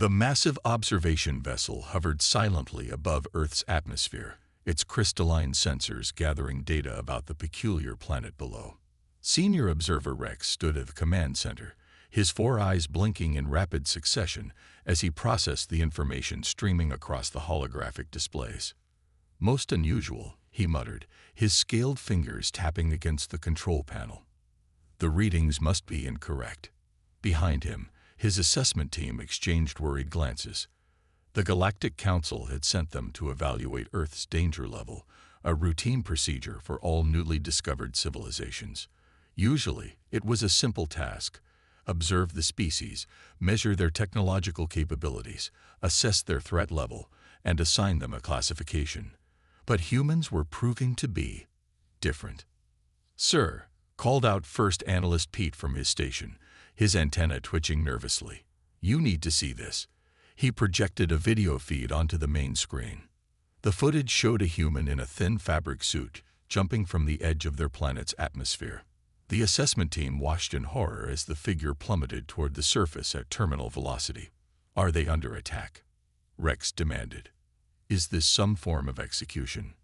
The massive observation vessel hovered silently above Earth's atmosphere, its crystalline sensors gathering data about the peculiar planet below. Senior Observer Rex stood at the command center, his four eyes blinking in rapid succession as he processed the information streaming across the holographic displays. "Most unusual," he muttered, his scaled fingers tapping against the control panel. "The readings must be incorrect." Behind him, his assessment team exchanged worried glances. The Galactic Council had sent them to evaluate Earth's danger level, a routine procedure for all newly discovered civilizations. Usually, it was a simple task: observe the species, measure their technological capabilities, assess their threat level, and assign them a classification. But humans were proving to be different. "Sir," called out First Analyst Pete from his station, his antenna twitching nervously. "You need to see this." He projected a video feed onto the main screen. The footage showed a human in a thin fabric suit jumping from the edge of their planet's atmosphere. The assessment team watched in horror as the figure plummeted toward the surface at terminal velocity. "Are they under attack?" Rex demanded. "Is this some form of execution?"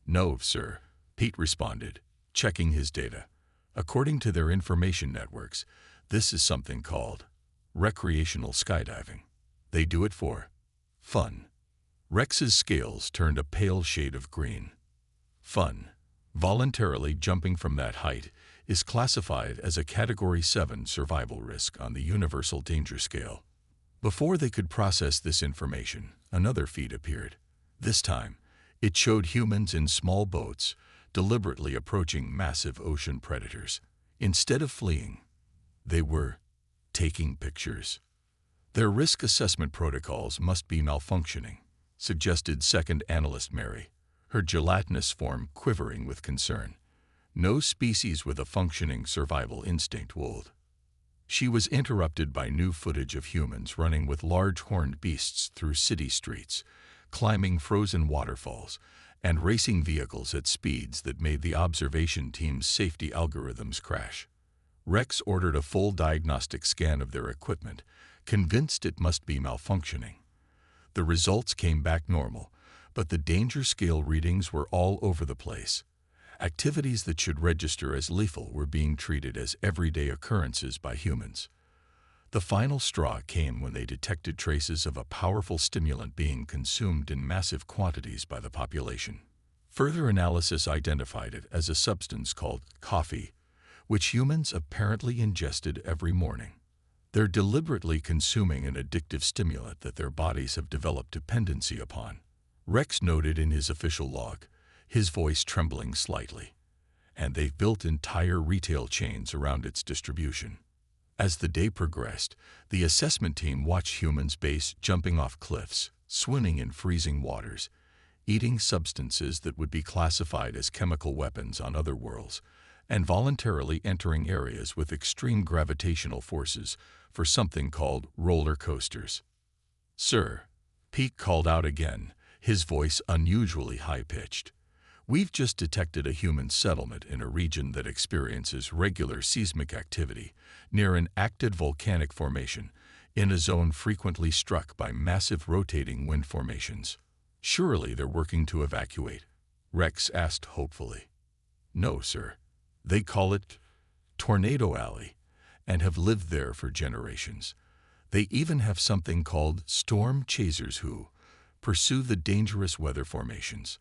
"No, sir," Pete responded, checking his data. "According to their information networks, this is something called recreational skydiving. They do it for fun." Rex's scales turned a pale shade of green. "Fun. Voluntarily jumping from that height is classified as a Category 7 survival risk on the Universal Danger Scale." Before they could process this information, another feed appeared. This time, it showed humans in small boats deliberately approaching massive ocean predators. Instead of fleeing, they were taking pictures. "Their risk assessment protocols must be malfunctioning," suggested Second Analyst Mary, her gelatinous form quivering with concern. "No species with a functioning survival instinct would." She was interrupted by new footage of humans running with large horned beasts through city streets, climbing frozen waterfalls, and racing vehicles at speeds that made the observation team's safety algorithms crash. Rex ordered a full diagnostic scan of their equipment, convinced it must be malfunctioning. The results came back normal, but the danger scale readings were all over the place. Activities that should register as lethal were being treated as everyday occurrences by humans. The final straw came when they detected traces of a powerful stimulant being consumed in massive quantities by the population. Further analysis identified it as a substance called coffee, which humans apparently ingested every morning. They're deliberately consuming an addictive stimulant that their bodies have developed dependency upon, Rex noted in his official log, his voice trembling slightly. And they've built entire retail chains around its distribution. As the day progressed, the assessment team watched humans base jumping off cliffs, swimming in freezing waters, eating substances that would be classified as chemical weapons on other worlds, and voluntarily entering areas with extreme gravitational forces for something called roller coasters. "Sir," Pete called out again, his voice unusually high-pitched. "We've just detected a human settlement in a region that experiences regular seismic activity near an active volcanic formation in a zone frequently struck by massive rotating wind formations. Surely they're working to evacuate?" Rex asked hopefully. "No, sir. They call it Tornado Alley and have lived there for generations. They even have something called storm chasers who pursue the dangerous weather formations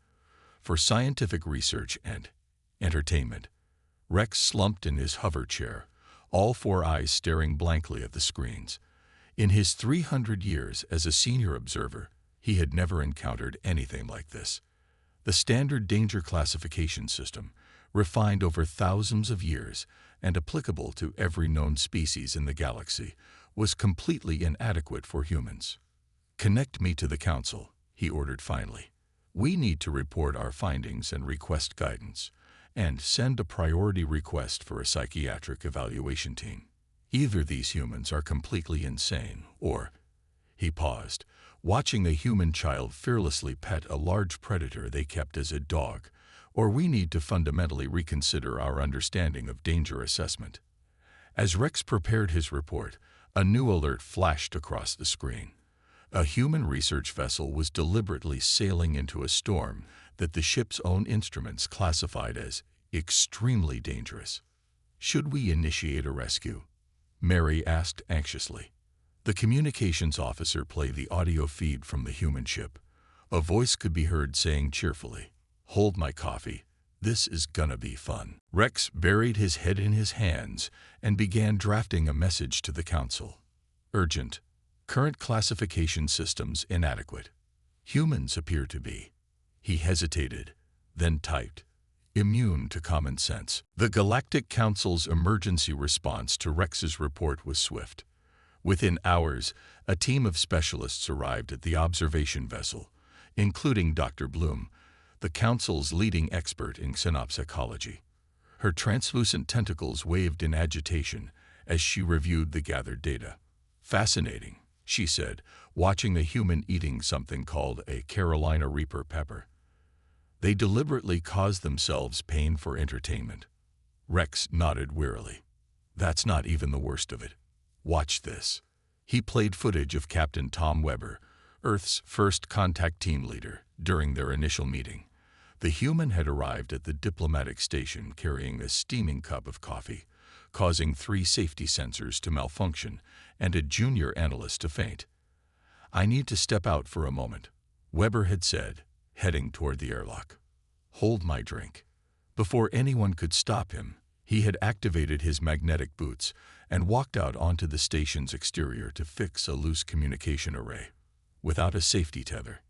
for scientific research and entertainment." Rex slumped in his hover chair, all four eyes staring blankly at the screens. In his 300 years as a senior observer, he had never encountered anything like this. The standard danger classification system, refined over thousands of years and applicable to every known species in the galaxy, was completely inadequate for humans. "Connect me to the Council," he ordered finally. "We need to report our findings and request guidance, and send a priority request for a psychiatric evaluation team. Either these humans are completely insane, or—" He paused, watching a human child fearlessly pet a large predator they kept as a dog, "or we need to fundamentally reconsider our understanding of danger assessment." As Rex prepared his report, a new alert flashed across the screen. A human research vessel was deliberately sailing into a storm that the ship's own instruments classified as extremely dangerous. "Should we initiate a rescue?" Mary asked anxiously. The communications officer played the audio feed from the human ship. A voice could be heard saying cheerfully, "Hold my coffee. This is gonna be fun." Rex buried his head in his hands and began drafting a message to the council. "Urgent. Current classification systems inadequate. Humans appear to be." He hesitated, then typed, "immune to common sense." The Galactic Council's emergency response to Rex's report was swift. Within hours, a team of specialists arrived at the observation vessel, including Dr. Bloom, the Council's leading expert in xenopsychology. Her translucent tentacles waved in agitation as she reviewed the gathered data. "Fascinating," she said, watching the human eating something called a Carolina Reaper pepper. "They deliberately caused themselves pain for entertainment." Rex nodded wearily. "That's not even the worst of it. Watch this." He played footage of Captain Tom Weber, Earth's first contact team leader, during their initial meeting. The human had arrived at the diplomatic station carrying a steaming cup of coffee, causing 3 safety sensors to malfunction and a junior analyst to faint. "I need to step out for a moment," Weber had said, heading toward the airlock. "Hold my drink." Before anyone could stop him, he had activated his magnetic boots and walked out onto the station's exterior to fix a loose communication array. Without a safety tether.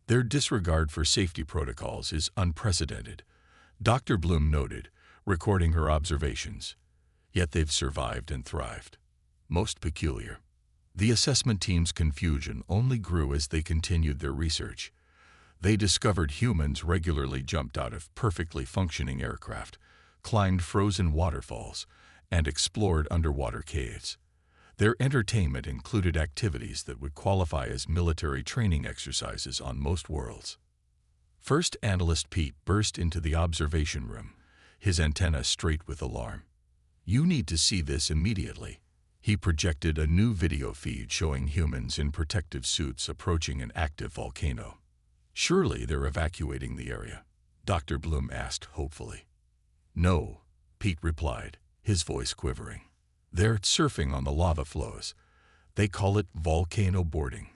"Their disregard for safety protocols is unprecedented," Dr. Bloom noted, recording her observations. "Yet they've survived and thrived. Most peculiar." The assessment team's confusion only grew as they continued their research. They discovered humans regularly jumped out of perfectly functioning aircraft, climbed frozen waterfalls, and explored underwater caves. Their entertainment included activities that would qualify as military training exercises on most worlds. First Analyst Pete burst into the observation room, his antenna straight with alarm. "You need to see this immediately." He projected a new video feed showing humans in protective suits approaching an active volcano. "Surely they're evacuating the area?" Dr. Bloom asked hopefully. "No," Pete replied, his voice quivering. "They're surfing on the lava flows. They call it volcano boarding."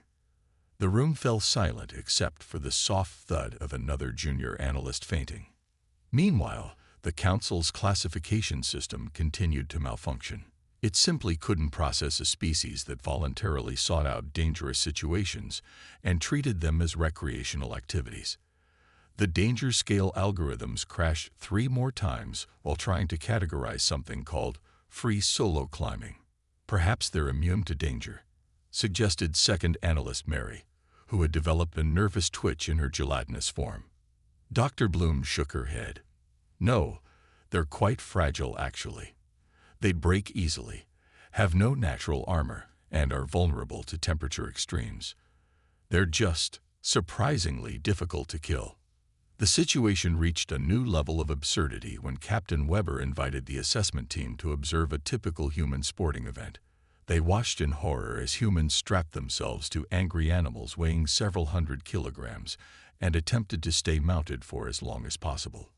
The room fell silent except for the soft thud of another junior analyst fainting. Meanwhile, the Council's classification system continued to malfunction. It simply couldn't process a species that voluntarily sought out dangerous situations and treated them as recreational activities. The danger scale algorithms crashed 3 more times while trying to categorize something called free solo climbing. "Perhaps they're immune to danger," suggested second analyst Mary, who had developed a nervous twitch in her gelatinous form. Dr. Bloom shook her head. "No, they're quite fragile actually. They'd break easily, have no natural armor, and are vulnerable to temperature extremes. They're just surprisingly difficult to kill." The situation reached a new level of absurdity when Captain Weber invited the assessment team to observe a typical human sporting event. They watched in horror as humans strapped themselves to angry animals weighing several hundred kilograms and attempted to stay mounted for as long as possible.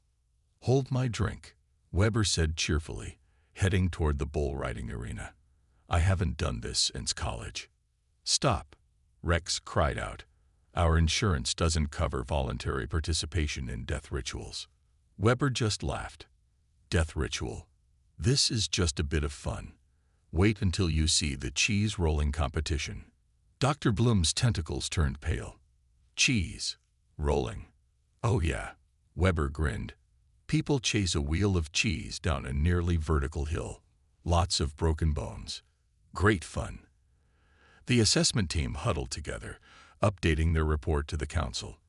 "Hold my drink," Weber said cheerfully, heading toward the bull riding arena. "I haven't done this since college." "Stop," Rex cried out. "Our insurance doesn't cover voluntary participation in death rituals." Weber just laughed. "Death ritual? This is just a bit of fun. Wait until you see the cheese rolling competition." Dr. Bloom's tentacles turned pale. "Cheese rolling? Oh yeah," Weber grinned. "People chase a wheel of cheese down a nearly vertical hill. Lots of broken bones. Great fun." The assessment team huddled together, updating their report to the Council.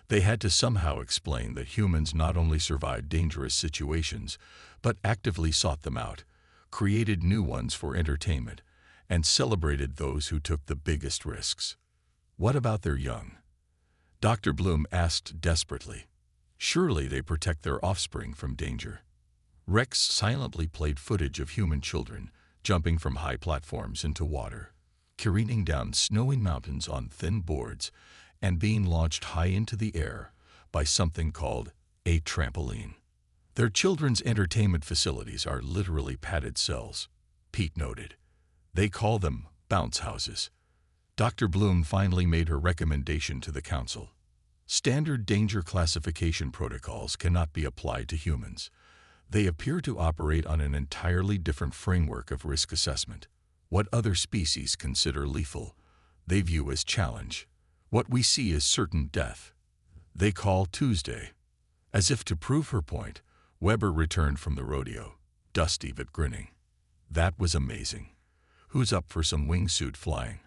They had to somehow explain that humans not only survived dangerous situations, but actively sought them out, created new ones for entertainment, and celebrated those who took the biggest risks. "What about their young?" Dr. Bloom asked desperately. "Surely they protect their offspring from danger." Rex silently played footage of human children jumping from high platforms into water. careening down snowy mountains on thin boards and being launched high into the air by something called a trampoline. Their children's entertainment facilities are literally padded cells, Pete noted. They call them bounce houses. Dr. Bloom finally made her recommendation to the council. Standard danger classification protocols cannot be applied to humans. They appear to operate on an entirely different framework of risk assessment. What other species consider lethal, they view as challenge. What we see is certain death. They call Tuesday. As if to prove her point, Weber returned from the rodeo, dusty but grinning. That was amazing. Who's up for some wingsuit flying?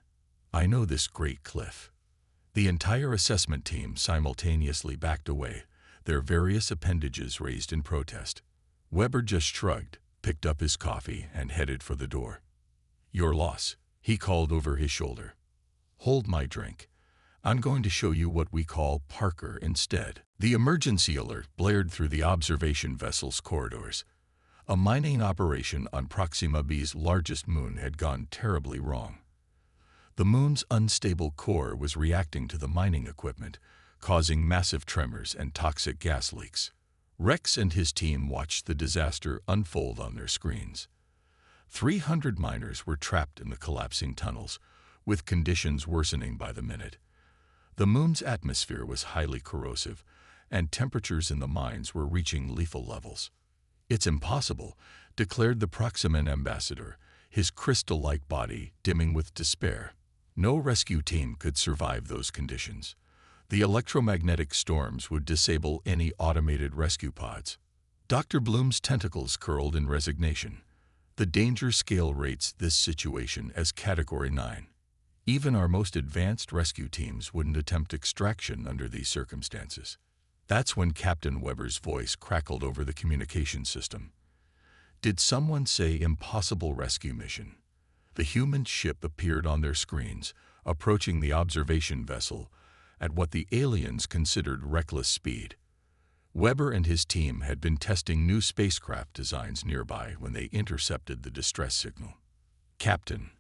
I know this great cliff. The entire assessment team simultaneously backed away, their various appendages raised in protest. Weber just shrugged, picked up his coffee, and headed for the door. Your loss, he called over his shoulder. Hold my drink. I'm going to show you what we call Parker instead. The emergency alert blared through the observation vessel's corridors. A mining operation on Proxima B's largest moon had gone terribly wrong. The moon's unstable core was reacting to the mining equipment, causing massive tremors and toxic gas leaks. Rex and his team watched the disaster unfold on their screens. 300 miners were trapped in the collapsing tunnels, with conditions worsening by the minute. The moon's atmosphere was highly corrosive, and temperatures in the mines were reaching lethal levels. It's impossible, declared the Proximan ambassador, his crystal-like body dimming with despair. No rescue team could survive those conditions. The electromagnetic storms would disable any automated rescue pods. Dr. Bloom's tentacles curled in resignation. The danger scale rates this situation as Category 9. Even our most advanced rescue teams wouldn't attempt extraction under these circumstances. That's when Captain Weber's voice crackled over the communication system. Did someone say impossible rescue mission? The human ship appeared on their screens, approaching the observation vessel at what the aliens considered reckless speed. Weber and his team had been testing new spacecraft designs nearby when they intercepted the distress signal. Captain,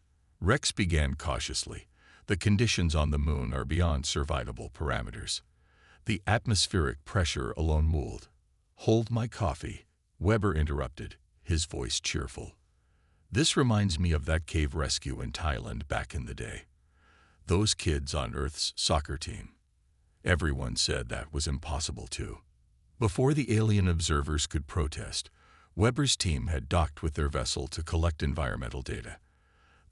Rex began cautiously, the conditions on the moon are beyond survivable parameters. The atmospheric pressure alone mooled. Hold my coffee, Weber interrupted, his voice cheerful. This reminds me of that cave rescue in Thailand back in the day. Those kids on Earth's soccer team. Everyone said that was impossible too. Before the alien observers could protest, Weber's team had docked with their vessel to collect environmental data.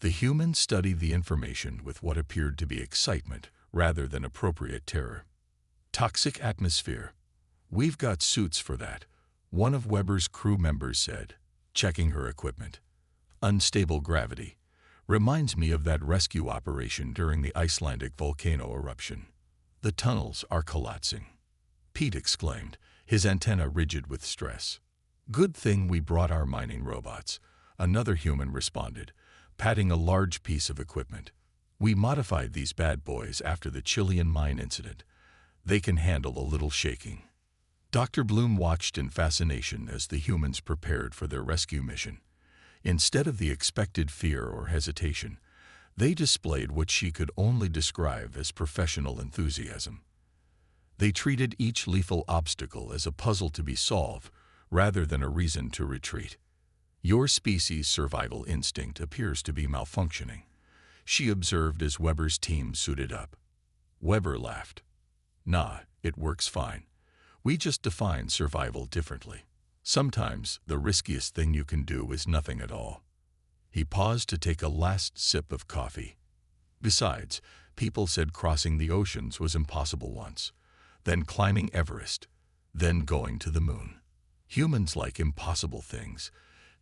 The humans studied the information with what appeared to be excitement rather than appropriate terror. Toxic atmosphere. We've got suits for that, one of Weber's crew members said, checking her equipment. Unstable gravity. Reminds me of that rescue operation during the Icelandic volcano eruption. The tunnels are collapsing. Pete exclaimed, his antenna rigid with stress. Good thing we brought our mining robots, another human responded, patting a large piece of equipment. We modified these bad boys after the Chilean mine incident. They can handle a little shaking. Dr. Bloom watched in fascination as the humans prepared for their rescue mission. Instead of the expected fear or hesitation, they displayed what she could only describe as professional enthusiasm. They treated each lethal obstacle as a puzzle to be solved rather than a reason to retreat. Your species' survival instinct appears to be malfunctioning, she observed as Weber's team suited up. Weber laughed. Nah, it works fine. We just define survival differently. Sometimes the riskiest thing you can do is nothing at all. He paused to take a last sip of coffee. Besides, people said crossing the oceans was impossible once, then climbing Everest, then going to the moon. Humans like impossible things.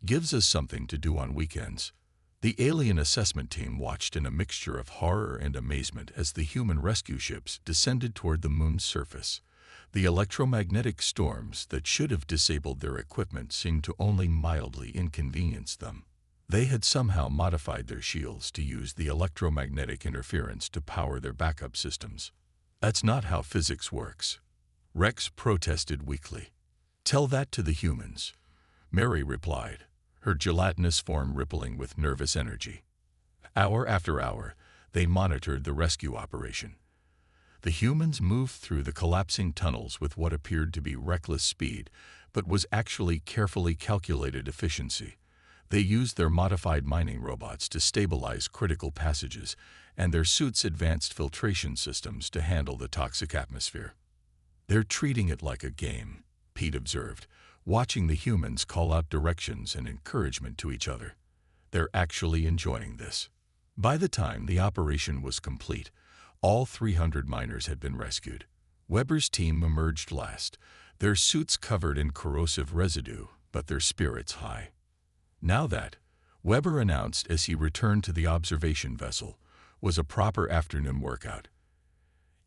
Gives us something to do on weekends. The alien assessment team watched in a mixture of horror and amazement as the human rescue ships descended toward the moon's surface. The electromagnetic storms that should have disabled their equipment seemed to only mildly inconvenience them. They had somehow modified their shields to use the electromagnetic interference to power their backup systems. That's not how physics works. Rex protested weakly. Tell that to the humans, Mary replied, her gelatinous form rippling with nervous energy. Hour after hour, they monitored the rescue operation. The humans moved through the collapsing tunnels with what appeared to be reckless speed, but was actually carefully calculated efficiency. They used their modified mining robots to stabilize critical passages, and their suits' advanced filtration systems to handle the toxic atmosphere. "They're treating it like a game," Pete observed, watching the humans call out directions and encouragement to each other. "They're actually enjoying this." By the time the operation was complete, all 300 miners had been rescued. Weber's team emerged last, their suits covered in corrosive residue, but their spirits high. Now that, Weber announced as he returned to the observation vessel, was a proper afternoon workout.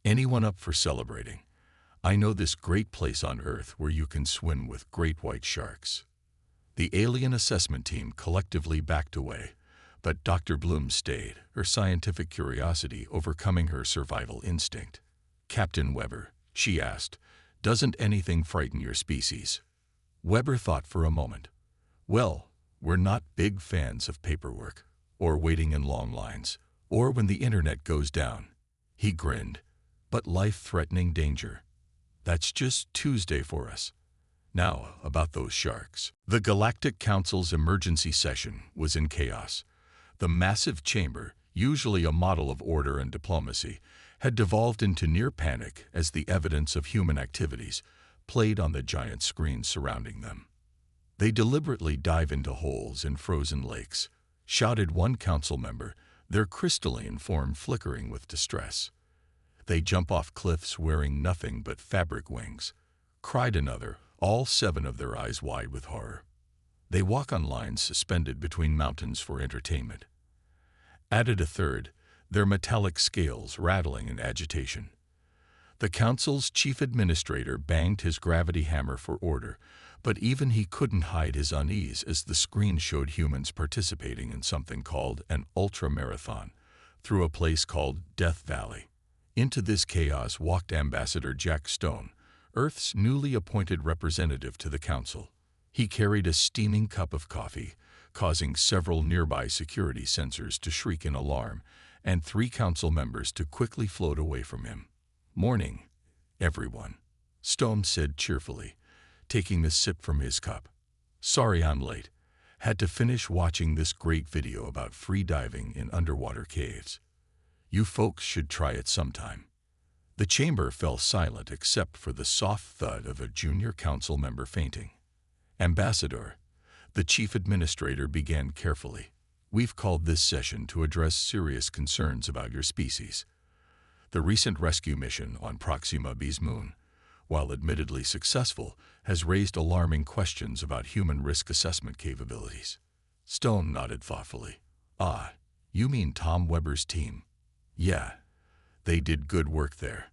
"Anyone up for celebrating? I know this great place on Earth where you can swim with great white sharks." The alien assessment team collectively backed away, but Dr. Bloom stayed, her scientific curiosity overcoming her survival instinct. "Captain Weber," she asked, "doesn't anything frighten your species?" Weber thought for a moment. "Well, we're not big fans of paperwork, or waiting in long lines, or when the internet goes down." He grinned. "But life-threatening danger, that's just Tuesday for us." Now, about those sharks. The Galactic Council's emergency session was in chaos. The massive chamber, usually a model of order and diplomacy, had devolved into near panic as the evidence of human activities played on the giant screens surrounding them. "They deliberately dive into holes in frozen lakes," shouted one council member, their crystalline form flickering with distress. "They jump off cliffs wearing nothing but fabric wings," cried another, all 7 of their eyes wide with horror. "They walk on lines suspended between mountains for entertainment," added a third, their metallic scales rattling in agitation. The council's chief administrator banged his gravity hammer for order, but even he couldn't hide his unease as the screen showed humans participating in something called an ultra-marathon through a place called Death Valley. Into this chaos walked Ambassador Jack Stone, Earth's newly appointed representative to the council. He carried a steaming cup of coffee, causing several nearby security sensors to shriek in alarm, and 3 council members to quickly float away from him. "Morning, everyone," Stone said cheerfully, taking a sip from his cup. "Sorry I'm late. Had to finish watching this great video about free diving in underwater caves. You folks should try it sometime." The chamber fell silent except for the soft thud of a junior council member fainting. "Ambassador," the chief administrator began carefully, "we've called this session to address serious concerns about your species. The recent rescue mission on Proxima B's moon, while admittedly successful, has raised alarming questions about human risk assessment capabilities." Stone nodded thoughtfully. "Ah, you mean Tom Weber's team?" "Yeah, they did good work there.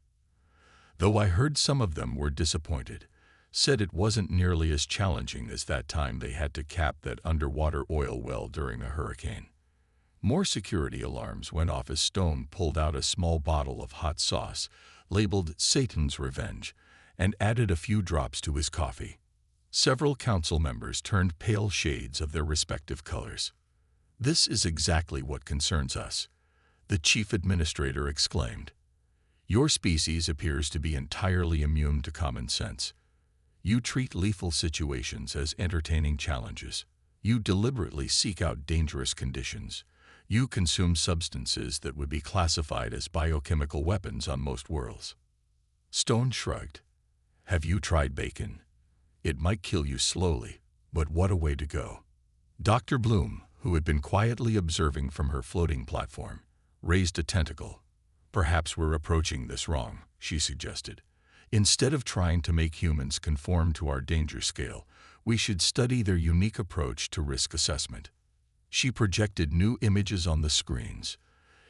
Though I heard some of them were disappointed, said it wasn't nearly as challenging as that time they had to cap that underwater oil well during a hurricane." More security alarms went off as Stone pulled out a small bottle of hot sauce, labeled Satan's Revenge, and added a few drops to his coffee. Several council members turned pale shades of their respective colors. "This is exactly what concerns us," the chief administrator exclaimed. "Your species appears to be entirely immune to common sense. You treat lethal situations as entertaining challenges. You deliberately seek out dangerous conditions. You consume substances that would be classified as biochemical weapons on most worlds." Stone shrugged. "Have you tried bacon? It might kill you slowly, but what a way to go." Dr. Bloom, who had been quietly observing from her floating platform, raised a tentacle. "Perhaps we're approaching this wrong," she suggested. "Instead of trying to make humans conform to our danger scale, we should study their unique approach to risk assessment." She projected new images on the screens.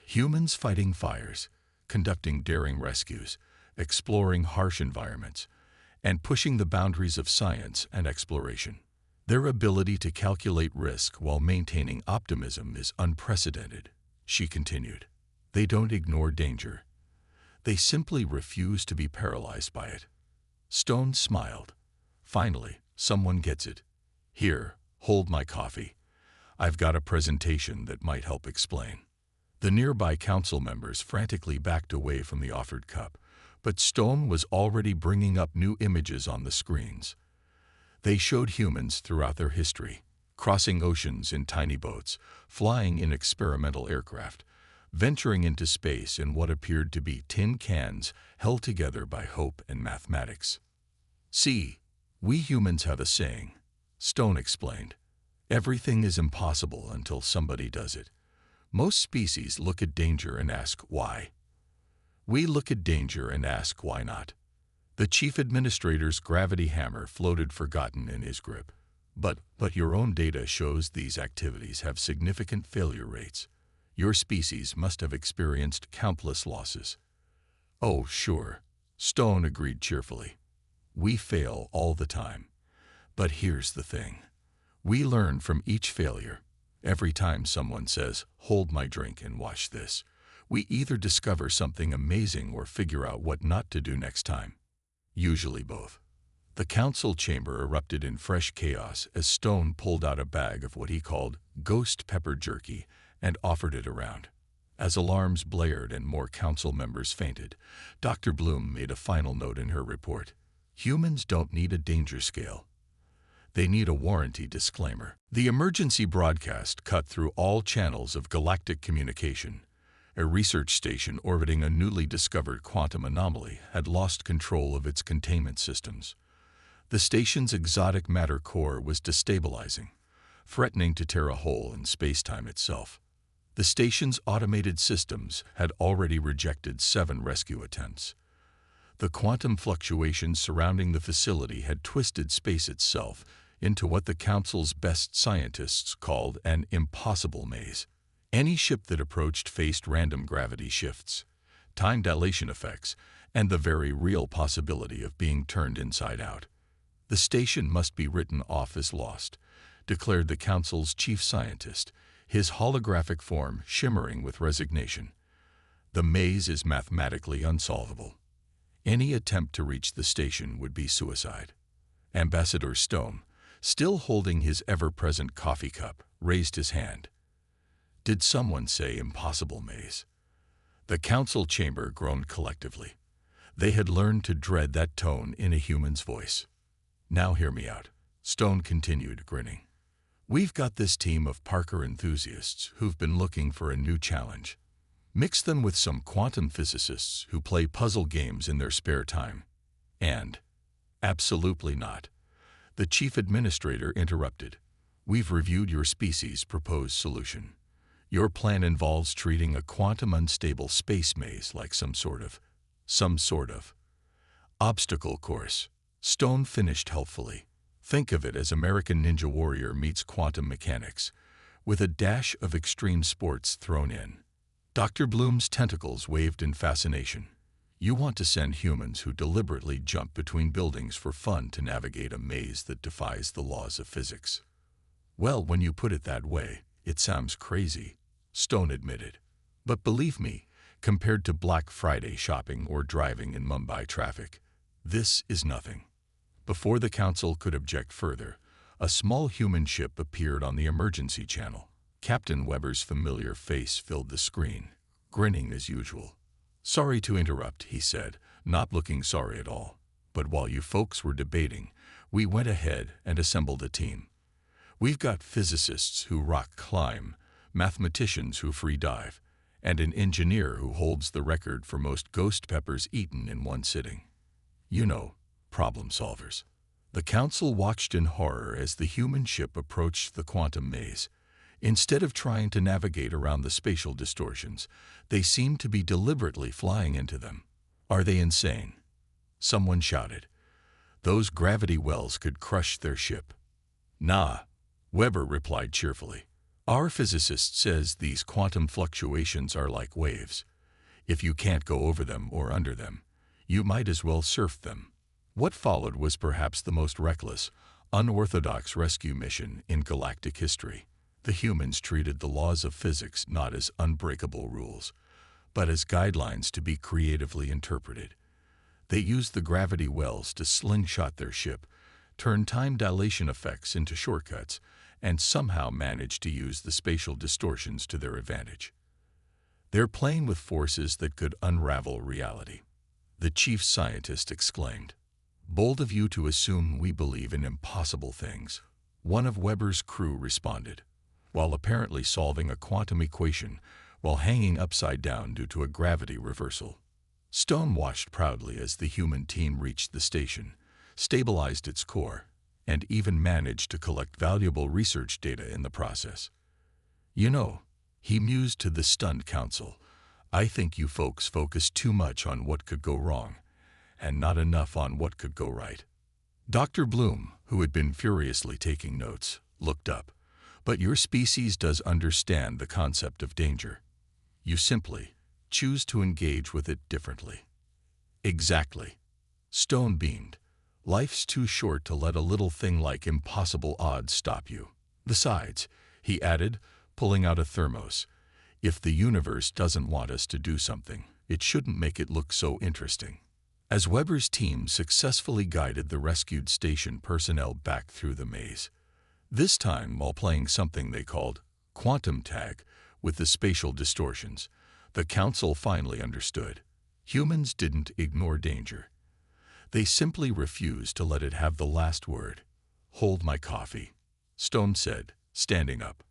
Humans fighting fires, conducting daring rescues, exploring harsh environments, and pushing the boundaries of science and exploration. "Their ability to calculate risk while maintaining optimism is unprecedented," she continued. "They don't ignore danger. They simply refuse to be paralyzed by it." Stone smiled. "Finally, someone gets it. Here, hold my coffee. I've got a presentation that might help explain." The nearby council members frantically backed away from the offered cup, but Stone was already bringing up new images on the screens. They showed humans throughout their history, crossing oceans in tiny boats, flying in experimental aircraft, venturing into space in what appeared to be tin cans held together by hope and mathematics. "See, we humans have a saying," Stone explained. "Everything is impossible until somebody does it. Most species look at danger and ask why. We look at danger and ask why not." The chief administrator's gravity hammer floated forgotten in his grip. But your own data shows these activities have significant failure rates. Your species must have experienced countless losses. "Oh, sure," Stone agreed cheerfully. "We fail all the time. But here's the thing. We learn from each failure. Every time someone says, 'Hold my drink and watch this,' we either discover something amazing or figure out what not to do next time. Usually both." The council chamber erupted in fresh chaos as Stone pulled out a bag of what he called ghost pepper jerky and offered it around. As alarms blared and more council members fainted, Dr. Bloom made a final note in her report. "Humans don't need a danger scale. They need a warranty disclaimer." The emergency broadcast cut through all channels of galactic communication. A research station orbiting a newly discovered quantum anomaly had lost control of its containment systems. The station's exotic matter core was destabilizing, threatening to tear a hole in space-time itself. The station's automated systems had already rejected 7 rescue attempts. The quantum fluctuations surrounding the facility had twisted space itself into what the Council's best scientists called an impossible maze. Any ship that approached faced random gravity shifts, time dilation effects, and the very real possibility of being turned inside out. "The station must be written off as lost," declared the Council's chief scientist, his holographic form shimmering with resignation. "The maze is mathematically unsolvable. Any attempt to reach the station would be suicide." Ambassador Stone, still holding his ever-present coffee cup, raised his hand. "Did someone say impossible maze?" The council chamber groaned collectively. They had learned to dread that tone in a human's voice. "Now hear me out," Stone continued, grinning. "We've got this team of Parker enthusiasts who've been looking for a new challenge. Mix them with some quantum physicists who play puzzle games in their spare time. And—" "Absolutely not," the chief administrator interrupted. "We've reviewed your species' proposed solution. Your plan involves treating a quantum unstable space maze like some sort of obstacle course." Stone finished helpfully. "Think of it as American Ninja Warrior meets quantum mechanics, with a dash of extreme sports thrown in." Dr. Bloom's tentacles waved in fascination. "You want to send humans who deliberately jump between buildings for fun to navigate a maze that defies the laws of physics." "Well, when you put it that way, it sounds crazy," Stone admitted. "But believe me, compared to Black Friday shopping or driving in Mumbai traffic, this is nothing." Before the council could object further, a small human ship appeared on the emergency channel. Captain Weber's familiar face filled the screen, grinning as usual. "Sorry to interrupt," he said, not looking sorry at all. "But while you folks were debating, we went ahead and assembled a team. We've got physicists who rock climb, mathematicians who free dive, and an engineer who holds the record for most ghost peppers eaten in one sitting. You know, problem solvers." The council watched in horror as the human ship approached the quantum maze. Instead of trying to navigate around the spatial distortions, they seemed to be deliberately flying into them. "Are they insane?" someone shouted. "Those gravity wells could crush their ship." "Nah," Weber replied cheerfully. "Our physicist says these quantum fluctuations are like waves. If you can't go over them or under them, you might as well surf them." What followed was perhaps the most reckless, unorthodox rescue mission in galactic history. The humans treated the laws of physics not as unbreakable rules, but as guidelines to be creatively interpreted. They used the gravity wells to slingshot their ship, turn time dilation effects into shortcuts, and somehow managed to use the spatial distortions to their advantage. They're playing with forces that could unravel reality, the chief scientist exclaimed. Bold of you to assume we believe in impossible things, one of Weber's crew responded, while apparently solving a quantum equation while hanging upside down due to a gravity reversal. Stone watched proudly as the human team reached the station, stabilized its core, and even managed to collect valuable research data in the process. You know, he mused to the stunned council, I think you folks focus too much on what could go wrong, and not enough on what could go right. Dr. Bloom, who had been furiously taking notes, looked up. But your species does understand the concept of danger. You simply choose to engage with it differently. Exactly. Stone beamed. Life's too short to let a little thing like impossible odds stop you. Besides, he added, pulling out a thermos, if the universe doesn't want us to do something, it shouldn't make it look so interesting. As Weber's team successfully guided the rescued station personnel back through the maze, this time while playing something they called quantum tag with the spatial distortions, the council finally understood. Humans didn't ignore danger. They simply refused to let it have the last word. Hold my coffee, Stone said, standing up.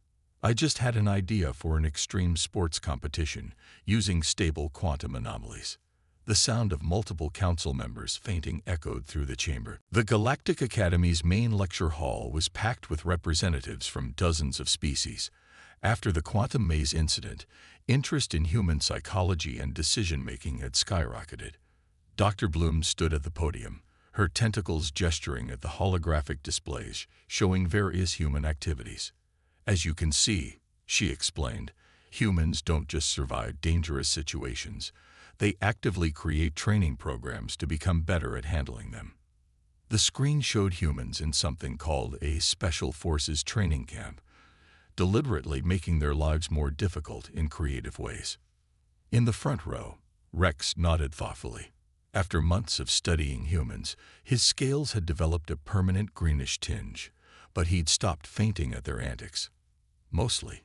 I just had an idea for an extreme sports competition using stable quantum anomalies. The sound of multiple council members fainting echoed through the chamber. The Galactic Academy's main lecture hall was packed with representatives from dozens of species. After the quantum maze incident, interest in human psychology and decision-making had skyrocketed. Dr. Bloom stood at the podium, her tentacles gesturing at the holographic displays showing various human activities. As you can see, she explained, humans don't just survive dangerous situations. They actively create training programs to become better at handling them. The screen showed humans in something called a Special Forces training camp, deliberately making their lives more difficult in creative ways. In the front row, Rex nodded thoughtfully. After months of studying humans, his scales had developed a permanent greenish tinge, but he'd stopped fainting at their antics. Mostly.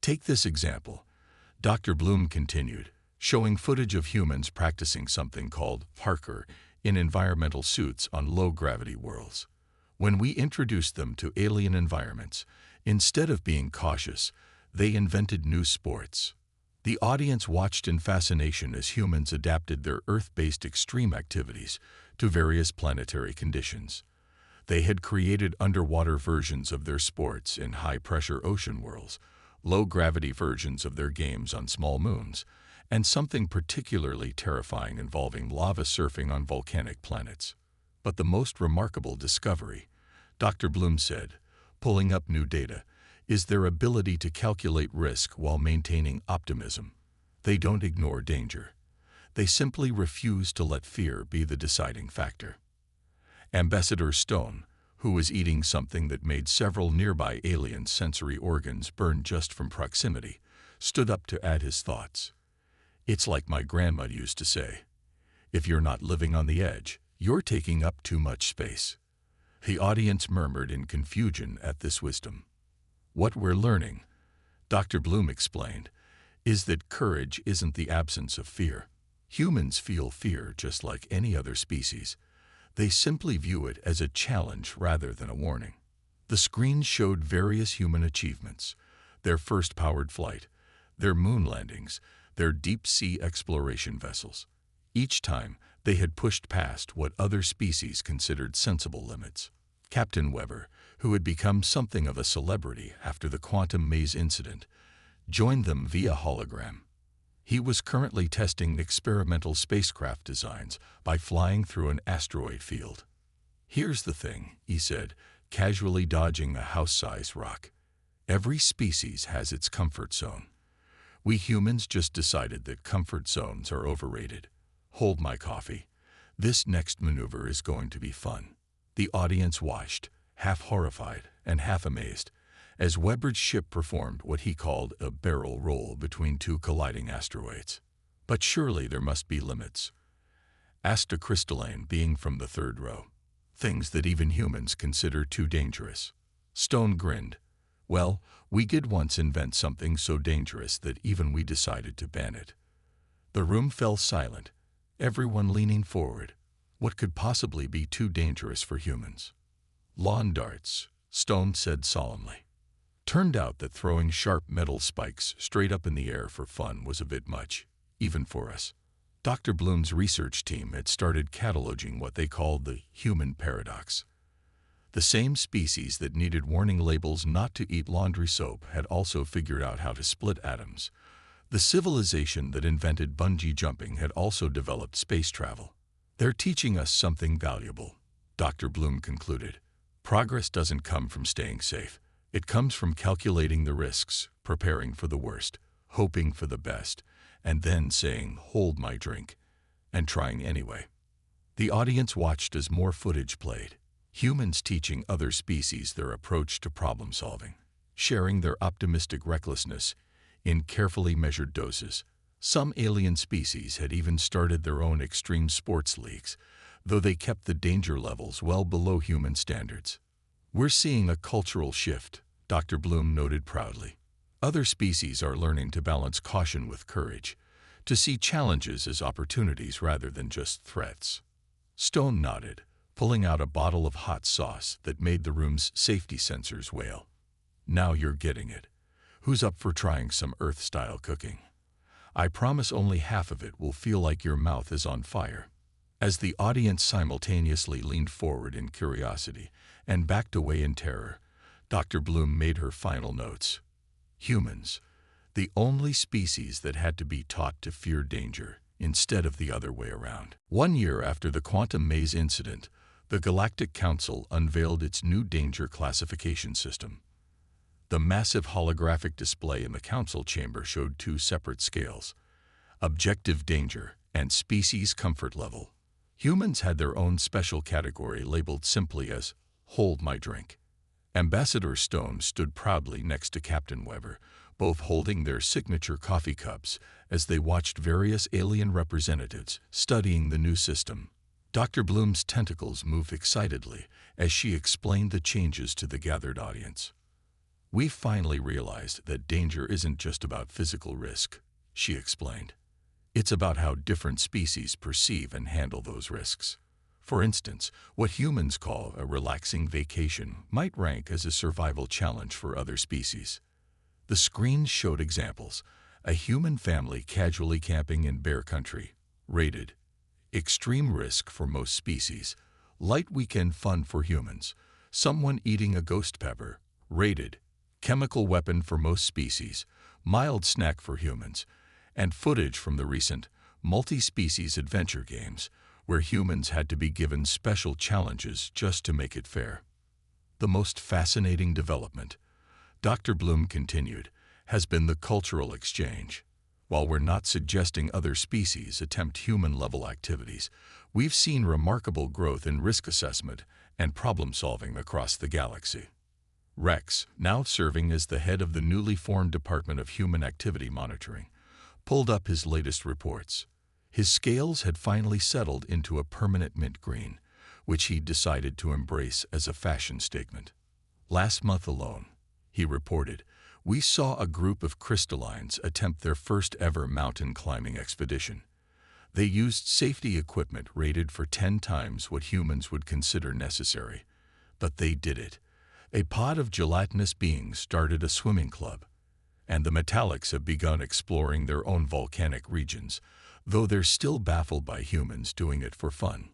Take this example, Dr. Bloom continued, showing footage of humans practicing something called parkour in environmental suits on low-gravity worlds. When we introduced them to alien environments, instead of being cautious, they invented new sports. The audience watched in fascination as humans adapted their Earth-based extreme activities to various planetary conditions. They had created underwater versions of their sports in high-pressure ocean worlds, low-gravity versions of their games on small moons, and something particularly terrifying involving lava surfing on volcanic planets. But the most remarkable discovery, Dr. Bloom said, pulling up new data, is their ability to calculate risk while maintaining optimism. They don't ignore danger. They simply refuse to let fear be the deciding factor. Ambassador Stone, who was eating something that made several nearby alien sensory organs burn just from proximity, stood up to add his thoughts. It's like my grandma used to say, if you're not living on the edge, you're taking up too much space. The audience murmured in confusion at this wisdom. What we're learning, Dr. Bloom explained, is that courage isn't the absence of fear. Humans feel fear just like any other species. They simply view it as a challenge rather than a warning. The screen showed various human achievements, their first powered flight, their moon landings, their deep-sea exploration vessels. Each time, they had pushed past what other species considered sensible limits. Captain Weber, who had become something of a celebrity after the quantum maze incident, joined them via hologram. He was currently testing experimental spacecraft designs by flying through an asteroid field. Here's the thing, he said, casually dodging a house-sized rock. Every species has its comfort zone. We humans just decided that comfort zones are overrated. Hold my coffee. This next maneuver is going to be fun. The audience watched, half horrified and half amazed, as Weber's ship performed what he called a barrel roll between two colliding asteroids. But surely there must be limits, asked a crystalline being from the third row. Things that even humans consider too dangerous. Stone grinned. Well, we did once invent something so dangerous that even we decided to ban it. The room fell silent, everyone leaning forward. What could possibly be too dangerous for humans? Lawn darts, Stone said solemnly. Turned out that throwing sharp metal spikes straight up in the air for fun was a bit much, even for us. Dr. Bloom's research team had started cataloging what they called the human paradox. The same species that needed warning labels not to eat laundry soap had also figured out how to split atoms. The civilization that invented bungee jumping had also developed space travel. They're teaching us something valuable, Dr. Bloom concluded. Progress doesn't come from staying safe. It comes from calculating the risks, preparing for the worst, hoping for the best, and then saying, "Hold my drink," and trying anyway. The audience watched as more footage played. Humans teaching other species their approach to problem solving, sharing their optimistic recklessness in carefully measured doses. Some alien species had even started their own extreme sports leagues, though they kept the danger levels well below human standards. We're seeing a cultural shift, Dr. Bloom noted proudly. Other species are learning to balance caution with courage, to see challenges as opportunities rather than just threats. Stone nodded, pulling out a bottle of hot sauce that made the room's safety sensors wail. Now you're getting it. Who's up for trying some Earth-style cooking? I promise only half of it will feel like your mouth is on fire. As the audience simultaneously leaned forward in curiosity and backed away in terror, Dr. Bloom made her final notes. Humans, the only species that had to be taught to fear danger instead of the other way around. 1 year after the quantum maze incident, the Galactic Council unveiled its new danger classification system. The massive holographic display in the council chamber showed 2 separate scales: objective danger and species comfort level. Humans had their own special category labeled simply as "Hold my drink." Ambassador Stone stood proudly next to Captain Weber, both holding their signature coffee cups as they watched various alien representatives studying the new system. Dr. Bloom's tentacles moved excitedly as she explained the changes to the gathered audience. "We finally realized that danger isn't just about physical risk," she explained. "It's about how different species perceive and handle those risks. For instance, what humans call a relaxing vacation might rank as a survival challenge for other species." The screen showed examples. A human family casually camping in bear country, rated extreme risk for most species; light weekend fun for humans; someone eating a ghost pepper, rated chemical weapon for most species; mild snack for humans; and footage from the recent multi-species adventure games, where humans had to be given special challenges just to make it fair. The most fascinating development, Dr. Bloom continued, has been the cultural exchange. While we're not suggesting other species attempt human-level activities, we've seen remarkable growth in risk assessment and problem-solving across the galaxy. Rex, now serving as the head of the newly formed Department of Human Activity Monitoring, pulled up his latest reports. His scales had finally settled into a permanent mint green, which he decided to embrace as a fashion statement. "Last month alone," he reported, "we saw a group of crystallines attempt their first ever mountain climbing expedition. They used safety equipment rated for 10 times what humans would consider necessary. But they did it. A pod of gelatinous beings started a swimming club. And the metallics have begun exploring their own volcanic regions, though they're still baffled by humans doing it for fun."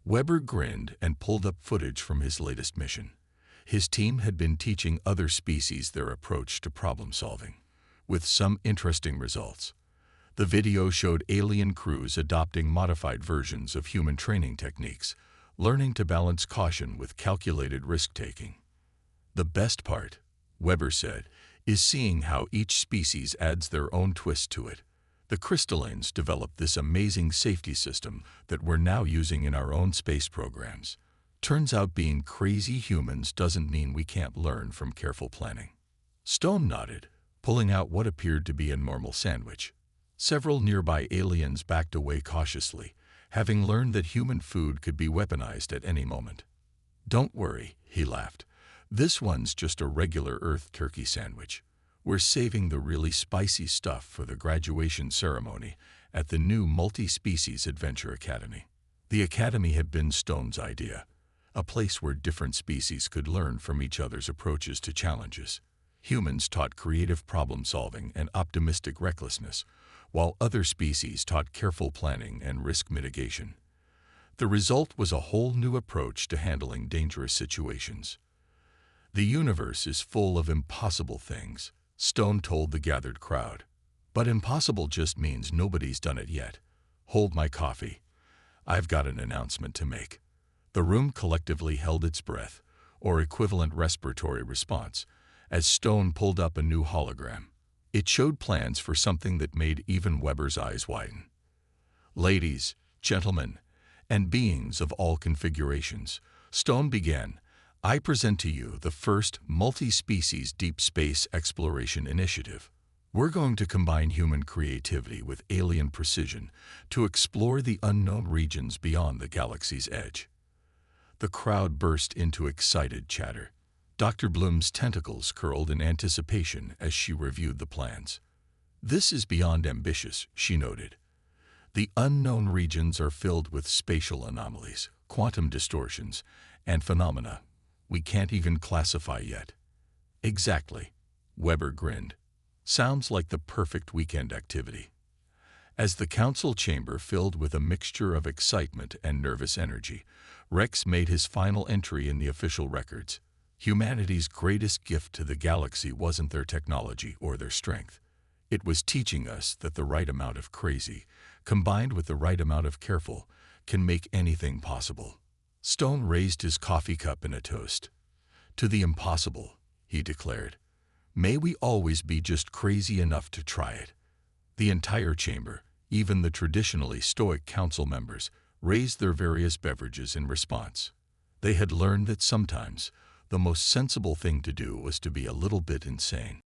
Weber grinned and pulled up footage from his latest mission. His team had been teaching other species their approach to problem solving, with some interesting results. The video showed alien crews adopting modified versions of human training techniques, learning to balance caution with calculated risk-taking. "The best part," Weber said, "is seeing how each species adds their own twist to it. The crystallines developed this amazing safety system that we're now using in our own space programs. Turns out being crazy humans doesn't mean we can't learn from careful planning." Stone nodded, pulling out what appeared to be a normal sandwich. Several nearby aliens backed away cautiously, having learned that human food could be weaponized at any moment. "Don't worry," he laughed. This one's just a regular Earth turkey sandwich. We're saving the really spicy stuff for the graduation ceremony at the new Multi-Species Adventure Academy. The academy had been Stone's idea, a place where different species could learn from each other's approaches to challenges. Humans taught creative problem-solving and optimistic recklessness, while other species taught careful planning and risk mitigation. The result was a whole new approach to handling dangerous situations. The universe is full of impossible things, Stone told the gathered crowd. But impossible just means nobody's done it yet. Hold my coffee. I've got an announcement to make. The room collectively held its breath, or equivalent respiratory response, as Stone pulled up a new hologram. It showed plans for something that made even Weber's eyes widen. Ladies, gentlemen, and beings of all configurations, Stone began, I present to you the first multi-species deep space exploration initiative. We're going to combine human creativity with alien precision to explore the unknown regions beyond the galaxy's edge. The crowd burst into excited chatter. Dr. Bloom's tentacles curled in anticipation as she reviewed the plans. This is beyond ambitious, she noted. The unknown regions are filled with spatial anomalies, quantum distortions, and phenomena we can't even classify yet. Exactly, Weber grinned. Sounds like the perfect weekend activity. As the council chamber filled with a mixture of excitement and nervous energy, Rex made his final entry in the official records. Humanity's greatest gift to the galaxy wasn't their technology or their strength. It was teaching us that the right amount of crazy, combined with the right amount of careful, can make anything possible. Stone raised his coffee cup in a toast. To the impossible, he declared. May we always be just crazy enough to try it. The entire chamber, even the traditionally stoic council members, raised their various beverages in response. They had learned that sometimes the most sensible thing to do was to be a little bit insane.